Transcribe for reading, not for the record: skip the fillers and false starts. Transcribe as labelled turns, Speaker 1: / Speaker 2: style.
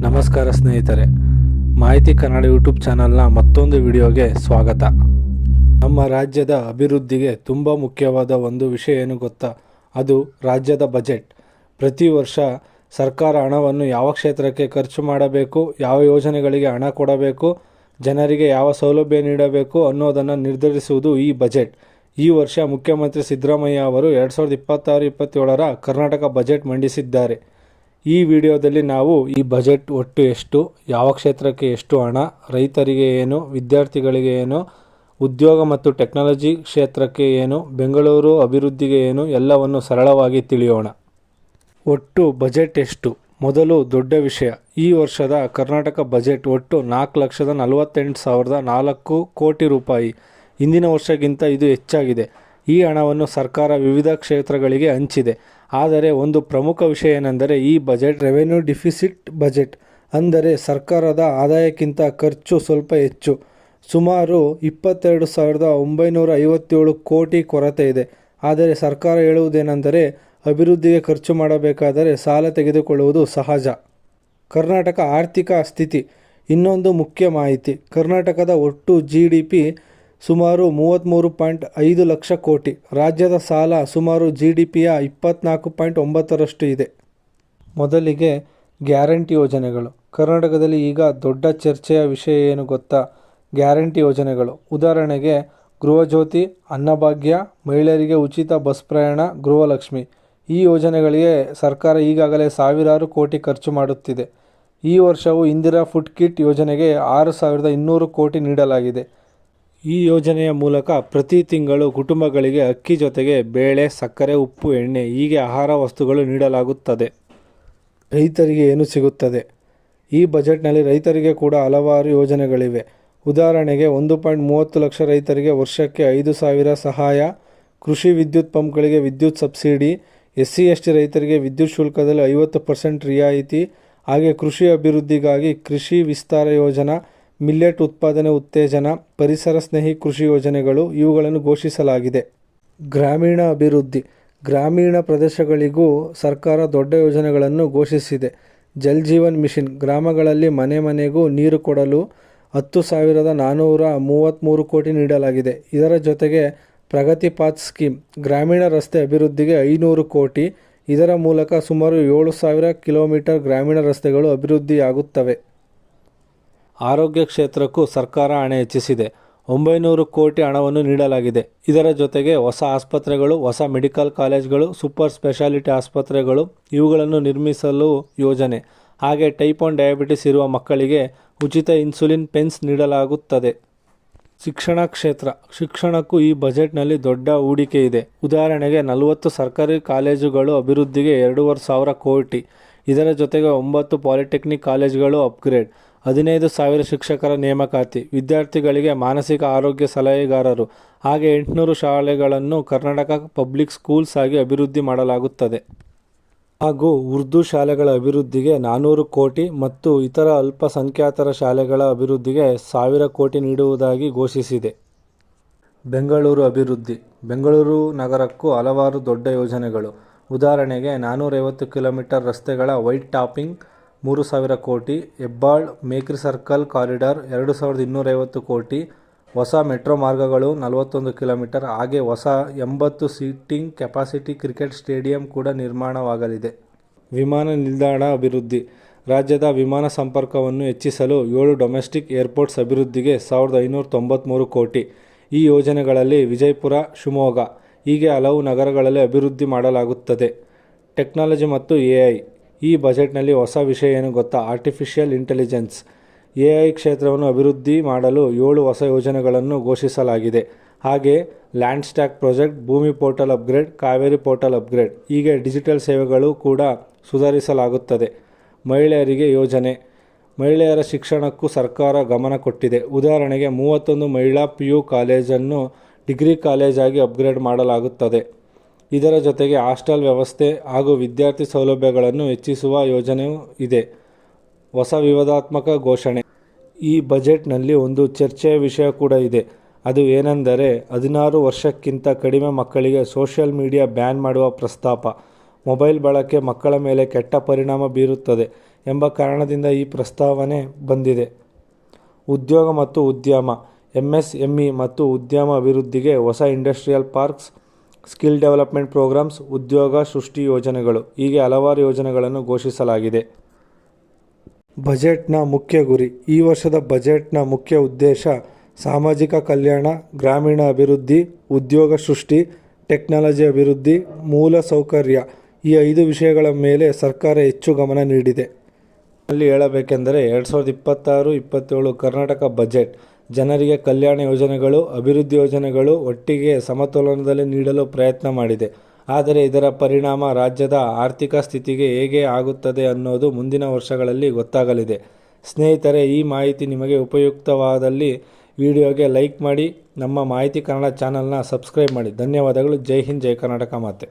Speaker 1: ನಮಸ್ಕಾರ ಸ್ನೇಹಿತರೆ, ಮಾಹಿತಿ ಕನ್ನಡ ಯೂಟ್ಯೂಬ್ ಚಾನಲ್ನ ಮತ್ತೊಂದು ವಿಡಿಯೋಗೆ ಸ್ವಾಗತ. ನಮ್ಮ ರಾಜ್ಯದ ಅಭಿವೃದ್ಧಿಗೆ ತುಂಬ ಮುಖ್ಯವಾದ ಒಂದು ವಿಷಯ ಏನು ಗೊತ್ತಾ? ಅದು ರಾಜ್ಯದ ಬಜೆಟ್. ಪ್ರತಿ ವರ್ಷ ಸರ್ಕಾರ ಹಣವನ್ನು ಯಾವ ಕ್ಷೇತ್ರಕ್ಕೆ ಖರ್ಚು ಮಾಡಬೇಕು, ಯಾವ ಯೋಜನೆಗಳಿಗೆ ಹಣ ಕೊಡಬೇಕು, ಜನರಿಗೆ ಯಾವ ಸೌಲಭ್ಯ ನೀಡಬೇಕು ಅನ್ನೋದನ್ನು ನಿರ್ಧರಿಸುವುದು ಈ ಬಜೆಟ್. ಈ ವರ್ಷ ಮುಖ್ಯಮಂತ್ರಿ ಸಿದ್ದರಾಮಯ್ಯ ಅವರು 2026-27ರ ಕರ್ನಾಟಕ ಬಜೆಟ್ ಮಂಡಿಸಿದ್ದಾರೆ. ಈ ವಿಡಿಯೋದಲ್ಲಿ ನಾವು ಈ ಬಜೆಟ್ ಒಟ್ಟು ಎಷ್ಟು, ಯಾವ ಕ್ಷೇತ್ರಕ್ಕೆ ಎಷ್ಟು ಹಣ, ರೈತರಿಗೆ ಏನು, ವಿದ್ಯಾರ್ಥಿಗಳಿಗೆ ಏನು, ಉದ್ಯೋಗ ಮತ್ತು ಟೆಕ್ನಾಲಜಿ ಕ್ಷೇತ್ರಕ್ಕೆ ಏನು, ಬೆಂಗಳೂರು ಅಭಿವೃದ್ಧಿಗೆ ಏನು ಎಲ್ಲವನ್ನು ಸರಳವಾಗಿ ತಿಳಿಯೋಣ. ಒಟ್ಟು ಬಜೆಟ್ ಎಷ್ಟು? ಮೊದಲು ದೊಡ್ಡ ವಿಷಯ, ಈ ವರ್ಷದ ಕರ್ನಾಟಕ ಬಜೆಟ್ ಒಟ್ಟು 4,48,004 ಕೋಟಿ ರೂಪಾಯಿ. ಹಿಂದಿನ ವರ್ಷಕ್ಕಿಂತ ಇದು ಹೆಚ್ಚಾಗಿದೆ. ಈ ಹಣವನ್ನು ಸರ್ಕಾರ ವಿವಿಧ ಕ್ಷೇತ್ರಗಳಿಗೆ ಹಂಚಿದೆ. ಆದರೆ ಒಂದು ಪ್ರಮುಖ ವಿಷಯ ಏನೆಂದರೆ ಈ ಬಜೆಟ್ ರೆವೆನ್ಯೂ ಡಿಫಿಸಿಟ್ ಬಜೆಟ್, ಅಂದರೆ ಸರ್ಕಾರದ ಆದಾಯಕ್ಕಿಂತ ಖರ್ಚು ಸ್ವಲ್ಪ ಹೆಚ್ಚು. ಸುಮಾರು 22,957 ಕೋಟಿ ಕೊರತೆ ಇದೆ. ಆದರೆ ಸರ್ಕಾರ ಹೇಳುವುದೇನೆಂದರೆ ಅಭಿವೃದ್ಧಿಗೆ ಖರ್ಚು ಮಾಡಬೇಕಾದರೆ ಸಾಲ ತೆಗೆದುಕೊಳ್ಳುವುದು ಸಹಜ. ಕರ್ನಾಟಕ ಆರ್ಥಿಕ ಸ್ಥಿತಿ ಇನ್ನೊಂದು ಮುಖ್ಯ ಮಾಹಿತಿ. ಕರ್ನಾಟಕದ ಒಟ್ಟು GDP ಸುಮಾರು 33.5 ಲಕ್ಷ ಕೋಟಿ. ರಾಜ್ಯದ ಸಾಲ ಸುಮಾರು GDPಯ 24.9% ಇದೆ. ಮೊದಲಿಗೆ ಗ್ಯಾರಂಟಿ ಯೋಜನೆಗಳು. ಕರ್ನಾಟಕದಲ್ಲಿ ಈಗ ದೊಡ್ಡ ಚರ್ಚೆಯ ವಿಷಯ ಏನು ಗೊತ್ತಾ? ಗ್ಯಾರಂಟಿ ಯೋಜನೆಗಳು. ಉದಾಹರಣೆಗೆ ಗೃಹಜ್ಯೋತಿ, ಅನ್ನಭಾಗ್ಯ, ಮಹಿಳೆಯರಿಗೆ ಉಚಿತ ಬಸ್ ಪ್ರಯಾಣ, ಗೃಹಲಕ್ಷ್ಮಿ. ಈ ಯೋಜನೆಗಳಿಗೆ ಸರ್ಕಾರ ಈಗಾಗಲೇ ಸಾವಿರಾರು ಕೋಟಿ ಖರ್ಚು ಮಾಡುತ್ತಿದೆ. ಈ ವರ್ಷವೂ ಇಂದಿರಾ ಫುಡ್ ಕಿಟ್ ಯೋಜನೆಗೆ 6,200 ಕೋಟಿ ನೀಡಲಾಗಿದೆ. ಈ ಯೋಜನೆಯ ಮೂಲಕ ಪ್ರತಿ ತಿಂಗಳು ಕುಟುಂಬಗಳಿಗೆ ಅಕ್ಕಿ ಜೊತೆಗೆ ಬೇಳೆ, ಸಕ್ಕರೆ, ಉಪ್ಪು, ಎಣ್ಣೆ ಹೀಗೆ ಆಹಾರ ವಸ್ತುಗಳು ನೀಡಲಾಗುತ್ತದೆ. ರೈತರಿಗೆ ಏನು ಸಿಗುತ್ತದೆ? ಈ ಬಜೆಟ್ನಲ್ಲಿ ರೈತರಿಗೆ ಕೂಡ ಹಲವಾರು ಯೋಜನೆಗಳಿವೆ. ಉದಾಹರಣೆಗೆ 1.30 ಲಕ್ಷ ರೈತರಿಗೆ ವರ್ಷಕ್ಕೆ 5,000 ಸಹಾಯ, ಕೃಷಿ ವಿದ್ಯುತ್ ಪಂಪ್ಗಳಿಗೆ ವಿದ್ಯುತ್ ಸಬ್ಸಿಡಿ, SC/ST ರೈತರಿಗೆ ವಿದ್ಯುತ್ ಶುಲ್ಕದಲ್ಲಿ 50% ರಿಯಾಯಿತಿ, ಹಾಗೆ ಕೃಷಿ ಅಭಿವೃದ್ಧಿಗಾಗಿ ಕೃಷಿ ವಿಸ್ತಾರ ಯೋಜನಾ, ಮಿಲ್ಲೆಟ್ ಉತ್ಪಾದನೆ ಉತ್ತೇಜನ, ಪರಿಸರ ಸ್ನೇಹಿ ಕೃಷಿ ಯೋಜನೆಗಳು ಇವುಗಳನ್ನು ಘೋಷಿಸಲಾಗಿದೆ. ಗ್ರಾಮೀಣ ಅಭಿವೃದ್ಧಿ. ಗ್ರಾಮೀಣ ಪ್ರದೇಶಗಳಿಗೂ ಸರ್ಕಾರ ದೊಡ್ಡ ಯೋಜನೆಗಳನ್ನು ಘೋಷಿಸಿದೆ. ಜಲ್ ಜೀವನ್ ಮಿಷನ್, ಗ್ರಾಮಗಳಲ್ಲಿ ಮನೆ ಮನೆಗೂ ನೀರು ಕೊಡಲು 10,433 ಕೋಟಿ ನೀಡಲಾಗಿದೆ. ಇದರ ಜೊತೆಗೆ ಪ್ರಗತಿ ಪಾಥ್ ಸ್ಕೀಮ್, ಗ್ರಾಮೀಣ ರಸ್ತೆ ಅಭಿವೃದ್ಧಿಗೆ 500 ಕೋಟಿ. ಇದರ ಮೂಲಕ ಸುಮಾರು 7,000 ಕಿಲೋಮೀಟರ್ ಗ್ರಾಮೀಣ ರಸ್ತೆಗಳು ಅಭಿವೃದ್ಧಿಯಾಗುತ್ತವೆ. ಆರೋಗ್ಯ ಕ್ಷೇತ್ರಕ್ಕೂ ಸರ್ಕಾರ ಹಣ ಹೆಚ್ಚಿಸಿದೆ. 900 ಕೋಟಿ ಹಣವನ್ನು ನೀಡಲಾಗಿದೆ. ಇದರ ಜೊತೆಗೆ ಹೊಸ ಆಸ್ಪತ್ರೆಗಳು, ಹೊಸ ಮೆಡಿಕಲ್ ಕಾಲೇಜ್ಗಳು, ಸೂಪರ್ ಸ್ಪೆಷಾಲಿಟಿ ಆಸ್ಪತ್ರೆಗಳು ಇವುಗಳನ್ನು ನಿರ್ಮಿಸಲು ಯೋಜನೆ. ಹಾಗೆ ಟೈಪ್ 1 ಡಯಾಬಿಟಿಸ್ ಇರುವ ಮಕ್ಕಳಿಗೆ ಉಚಿತ ಇನ್ಸುಲಿನ್ ಪೆನ್ಸ್ ನೀಡಲಾಗುತ್ತದೆ. ಶಿಕ್ಷಣ ಕ್ಷೇತ್ರ. ಶಿಕ್ಷಣಕ್ಕೂ ಈ ಬಜೆಟ್ನಲ್ಲಿ ದೊಡ್ಡ ಹೂಡಿಕೆ ಇದೆ. ಉದಾಹರಣೆಗೆ 40 ಸರ್ಕಾರಿ ಕಾಲೇಜುಗಳು ಅಭಿವೃದ್ಧಿಗೆ 2,500 ಕೋಟಿ. ಇದರ ಜೊತೆಗೆ 9 ಪಾಲಿಟೆಕ್ನಿಕ್ ಕಾಲೇಜುಗಳು ಅಪ್ಗ್ರೇಡ್, 15,000 ಶಿಕ್ಷಕರ ನೇಮಕಾತಿ, ವಿದ್ಯಾರ್ಥಿಗಳಿಗೆ ಮಾನಸಿಕ ಆರೋಗ್ಯ ಸಲಹೆಗಾರರು, ಹಾಗೆ 800 ಶಾಲೆಗಳನ್ನು ಕರ್ನಾಟಕ ಪಬ್ಲಿಕ್ ಸ್ಕೂಲ್ಸ್ ಆಗಿ ಅಭಿವೃದ್ಧಿ ಮಾಡಲಾಗುತ್ತದೆ. ಹಾಗೂ ಉರ್ದು ಶಾಲೆಗಳ ಅಭಿವೃದ್ಧಿಗೆ 400 ಕೋಟಿ ಮತ್ತು ಇತರ ಅಲ್ಪಸಂಖ್ಯಾತರ ಶಾಲೆಗಳ ಅಭಿವೃದ್ಧಿಗೆ 1,000 ಕೋಟಿ ನೀಡುವುದಾಗಿ ಘೋಷಿಸಿದೆ. ಬೆಂಗಳೂರು ಅಭಿವೃದ್ಧಿ. ಬೆಂಗಳೂರು ನಗರಕ್ಕೂ ಹಲವಾರು ದೊಡ್ಡ ಯೋಜನೆಗಳು. ಉದಾಹರಣೆಗೆ 450 ಕಿಲೋಮೀಟರ್ ರಸ್ತೆಗಳ ವೈಟ್ ಟಾಪಿಂಗ್ 3,000 ಕೋಟಿ, ಹೆಬ್ಬಾಳ್ ಮೇಕ್ರಿ ಸರ್ಕಲ್ ಕಾರಿಡಾರ್ 2,250 ಕೋಟಿ, ಹೊಸ ಮೆಟ್ರೋ ಮಾರ್ಗಗಳು 41 ಕಿಲೋಮೀಟರ್, ಹಾಗೆ ಹೊಸ 80 ಸೀಟಿಂಗ್ ಕೆಪಾಸಿಟಿ ಕ್ರಿಕೆಟ್ ಸ್ಟೇಡಿಯಂ ಕೂಡ ನಿರ್ಮಾಣವಾಗಲಿದೆ. ವಿಮಾನ ನಿಲ್ದಾಣ ಅಭಿವೃದ್ಧಿ. ರಾಜ್ಯದ ವಿಮಾನ ಸಂಪರ್ಕವನ್ನು ಹೆಚ್ಚಿಸಲು 7 ಡೊಮೆಸ್ಟಿಕ್ ಏರ್ಪೋರ್ಟ್ಸ್ ಅಭಿವೃದ್ಧಿಗೆ 1,593 ಕೋಟಿ. ಈ ಯೋಜನೆಗಳಲ್ಲಿ ವಿಜಯಪುರ, ಶಿವಮೊಗ್ಗ ಹೀಗೆ ಹಲವು ನಗರಗಳಲ್ಲಿ ಅಭಿವೃದ್ಧಿ ಮಾಡಲಾಗುತ್ತದೆ. ಟೆಕ್ನಾಲಜಿ ಮತ್ತು AI. ಈ ಬಜೆಟ್ನಲ್ಲಿ ಹೊಸ ವಿಷಯ ಏನು ಗೊತ್ತಾ? Artificial intelligence. AI ಕ್ಷೇತ್ರವನ್ನು ಅಭಿವೃದ್ಧಿ ಮಾಡಲು 7 ಹೊಸ ಯೋಜನೆಗಳನ್ನು ಘೋಷಿಸಲಾಗಿದೆ. ಹಾಗೆ ಲ್ಯಾಂಡ್ ಸ್ಟ್ಯಾಕ್ ಪ್ರಾಜೆಕ್ಟ್, ಭೂಮಿ portal upgrade, Kaveri portal upgrade ಹೀಗೆ ಡಿಜಿಟಲ್ ಸೇವೆಗಳು ಕೂಡ ಸುಧಾರಿಸಲಾಗುತ್ತದೆ. ಮಹಿಳೆಯರಿಗೆ ಯೋಜನೆ. ಮಹಿಳೆಯರ ಶಿಕ್ಷಣಕ್ಕೂ ಸರ್ಕಾರ ಗಮನ ಕೊಟ್ಟಿದೆ. ಉದಾಹರಣೆಗೆ 31 ಮಹಿಳಾ PU ಕಾಲೇಜನ್ನು ಡಿಗ್ರಿ ಕಾಲೇಜಾಗಿ ಅಪ್ಗ್ರೇಡ್ ಮಾಡಲಾಗುತ್ತದೆ. ಇದರ ಜೊತೆಗೆ ಹಾಸ್ಟೆಲ್ ವ್ಯವಸ್ಥೆ ಹಾಗೂ ವಿದ್ಯಾರ್ಥಿ ಸೌಲಭ್ಯಗಳನ್ನು ಹೆಚ್ಚಿಸುವ ಯೋಜನೆಯೂ ಇದೆ. ಹೊಸ ವಿವಾದಾತ್ಮಕ ಘೋಷಣೆ. ಈ ಬಜೆಟ್ನಲ್ಲಿ ಒಂದು ಚರ್ಚೆಯ ವಿಷಯ ಕೂಡ ಇದೆ. ಅದು ಏನೆಂದರೆ 16 ವರ್ಷಕ್ಕಿಂತ ಕಡಿಮೆ ಮಕ್ಕಳಿಗೆ ಸೋಷಿಯಲ್ ಮೀಡಿಯಾ ಬ್ಯಾನ್ ಮಾಡುವ ಪ್ರಸ್ತಾಪ. ಮೊಬೈಲ್ ಬಳಕೆ ಮಕ್ಕಳ ಮೇಲೆ ಕೆಟ್ಟ ಪರಿಣಾಮ ಬೀರುತ್ತದೆ. ಎಂಬ ಕಾರಣದಿಂದ ಈ ಪ್ರಸ್ತಾವನೆ ಬಂದಿದೆ. ಉದ್ಯೋಗ ಮತ್ತು ಉದ್ಯಮ, ಎಂಎಸ್ಎಂಇ ಮತ್ತು ಉದ್ಯಮ ಅಭಿವೃದ್ಧಿಗೆ ಹೊಸ industrial parks, skill development programmes, ಉದ್ಯೋಗ ಸೃಷ್ಟಿ ಯೋಜನೆಗಳು ಹೀಗೆ ಹಲವಾರು ಯೋಜನೆಗಳನ್ನು ಘೋಷಿಸಲಾಗಿದೆ. ಬಜೆಟ್ನ ಮುಖ್ಯ ಗುರಿ. ಈ ವರ್ಷದ ಬಜೆಟ್ನ ಮುಖ್ಯ ಉದ್ದೇಶ ಸಾಮಾಜಿಕ ಕಲ್ಯಾಣ, ಗ್ರಾಮೀಣ ಅಭಿವೃದ್ಧಿ, ಉದ್ಯೋಗ ಸೃಷ್ಟಿ, ಟೆಕ್ನಾಲಜಿ ಅಭಿವೃದ್ಧಿ, ಮೂಲ ಸೌಕರ್ಯ ಈ 5 ವಿಷಯಗಳ ಮೇಲೆ ಸರ್ಕಾರ ಹೆಚ್ಚು ಗಮನ ನೀಡಿದೆ. ಅಲ್ಲಿ ಹೇಳಬೇಕೆಂದರೆ 2026-27 ಕರ್ನಾಟಕ ಬಜೆಟ್ ಜನರಿಗೆ ಕಲ್ಯಾಣ ಯೋಜನೆಗಳು, ಅಭಿವೃದ್ಧಿ ಯೋಜನೆಗಳು ಒಟ್ಟಿಗೆ ಸಮತೋಲನದಲ್ಲಿ ನೀಡಲು ಪ್ರಯತ್ನ ಮಾಡಿದೆ. ಆದರೆ ಇದರ ಪರಿಣಾಮ ರಾಜ್ಯದ ಆರ್ಥಿಕ ಸ್ಥಿತಿಗೆ ಹೇಗೆ ಆಗುತ್ತದೆ ಅನ್ನೋದು ಮುಂದಿನ ವರ್ಷಗಳಲ್ಲಿ ಗೊತ್ತಾಗಲಿದೆ. ಸ್ನೇಹಿತರೆ, ಈ ಮಾಹಿತಿ ನಿಮಗೆ ಉಪಯುಕ್ತವಾದಲ್ಲಿ ವಿಡಿಯೋಗೆ ಲೈಕ್ ಮಾಡಿ, ನಮ್ಮ ಮಾಹಿತಿ ಕನ್ನಡ ಚಾನಲ್ನ ಸಬ್ಸ್ಕ್ರೈಬ್ ಮಾಡಿ. ಧನ್ಯವಾದಗಳು. ಜೈ ಹಿಂದ್, ಜೈ ಕರ್ನಾಟಕ ಮಾತೆ.